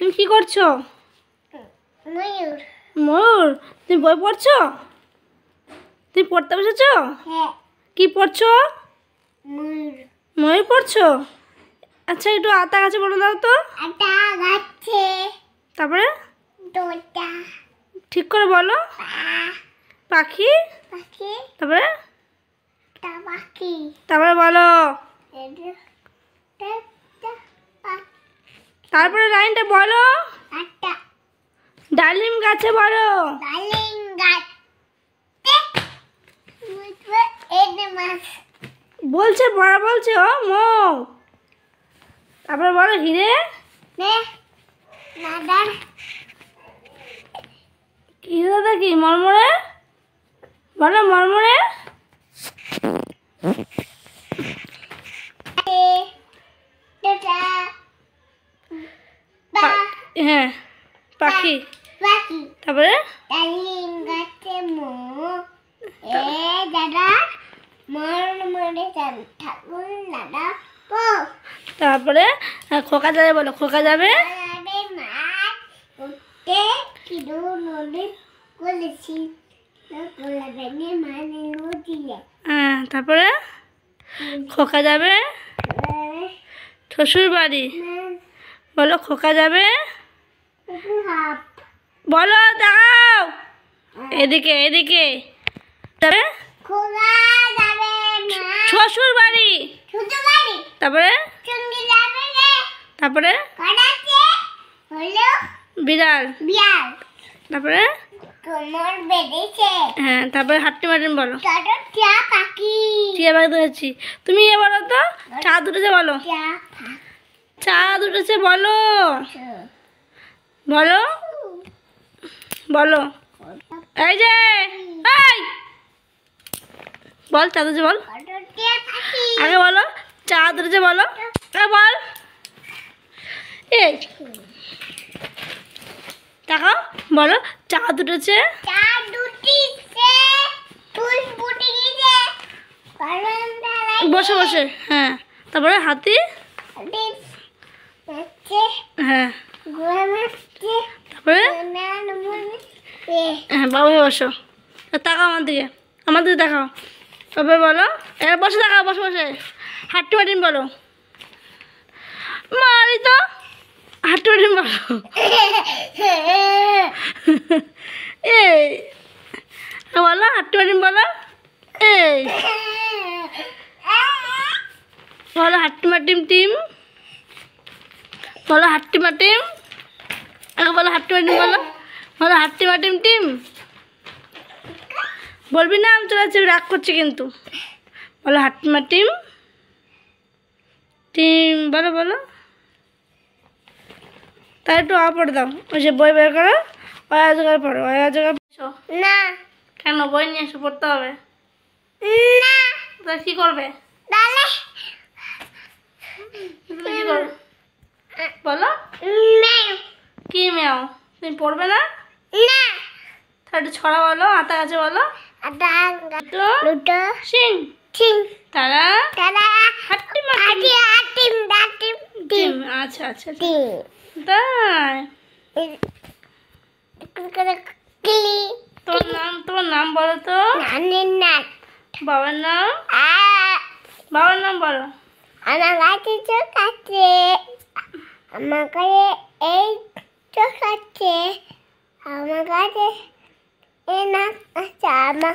তুমি কি করছো? ময়ূর। ময়ূর, তুমি বই পড়ছো? তুমি পড়তে বসেছো? হ্যাঁ। কি পড়ছো? ময়ূর। ময়ূর পড়ছো? আচ্ছা, একটু আতা গাছে বলে দাও তো। আটা গাছে। তারপরে দোটা। ঠিক করে বলো। পাখি। পাখি। তারপরে পাখি। তারপরে বলো। তারপরে লাইনটা বলো। আটা। ডালিম গাছে বলো। ডালিম গাছে। এনে মাছ। বলছে বড় বলছে ও মৌ। তারপরে বলো হিরে। নে নাদার। হিরে দাদা কি মরমরে? বলো মরমরে। হ্যাঁ, পাখি। পাখি। তারপরে ডালিম গাছে দাদা মরমরে ঠাকুর দাদা পো। তারপরে খোকা যাবে বলো। খোকা যাবে। মাছ উঠতে কিদু নদী কলেছি হ্যাঁ, তারপরে খোকা যাবে শ্বশুর বাড়ি বলো। খোকা যাবে বলো। দাও এদিকে এদিকে। তারপরে শ্বশুর বাড়ি। তারপরে তারপরে বিড়াল। তারপরে হ্যাঁ, তারপরে হাট্টি মাটিন বলো। টিয়া পাখি ধরেছি। তুমি এ বলো তো, চাঁদ উঠেছে বলো। চাঁদ উঠেছে বলো। বলো বলো। এই যে এই বল, চাঁদ উঠেছে বল। আগে বলো চাঁদ উঠেছে বলো। বল। এই তাকাও বলো চাঁদ উঠেছে। বসে বসে। হ্যাঁ, তারপরে হাতি। হ্যাঁ, তারপরে হ্যাঁ বাবা বসো। তাকাও আমার দিকে, আমার দিকে দেখাও। তারপরে বলো এবার বসে দেখাও। বসে বসে হাট্টি মাটিন বলো। মারি তো হাট্টি মাটিন বলো। এই বলো হাট্টি মাটিন বলো। এই বলো হাট্টি মাটিম টিম বলো। হাট্টি মাটিম আগে বলো। হাট্টি মাটিম বলো। বলো হাট্টি মাটিম টিম। বলবি না? আমি চলে যাচ্ছি, রাগ করছি কিন্তু। বলো হাট্টি মাটিম টিম বলো। বলো তাই একটু পড়ে দাও। ওই যে বই বের করো, ওই আজকাল পড়ো। ওই আজকাল না। কেন? বই নিয়ে এসে পড়তে হবে না। তা কি করবে? কি করবে বলো। কি মেও? তুমি পড়বে না? তাহলে একটু ছড়া বলো। আতা গাছে বলো। সিং তারা হাট্টি মাটিম টিম। আচ্ছা আচ্ছা তাই। তোমার নাম বলো তো। বাবার নাম। বাবার নাম বলো। আমার কাছে চোখ আছে। আমার কাছে এই চোখ আছে। আমার কাছে এই নাক আছে। আমার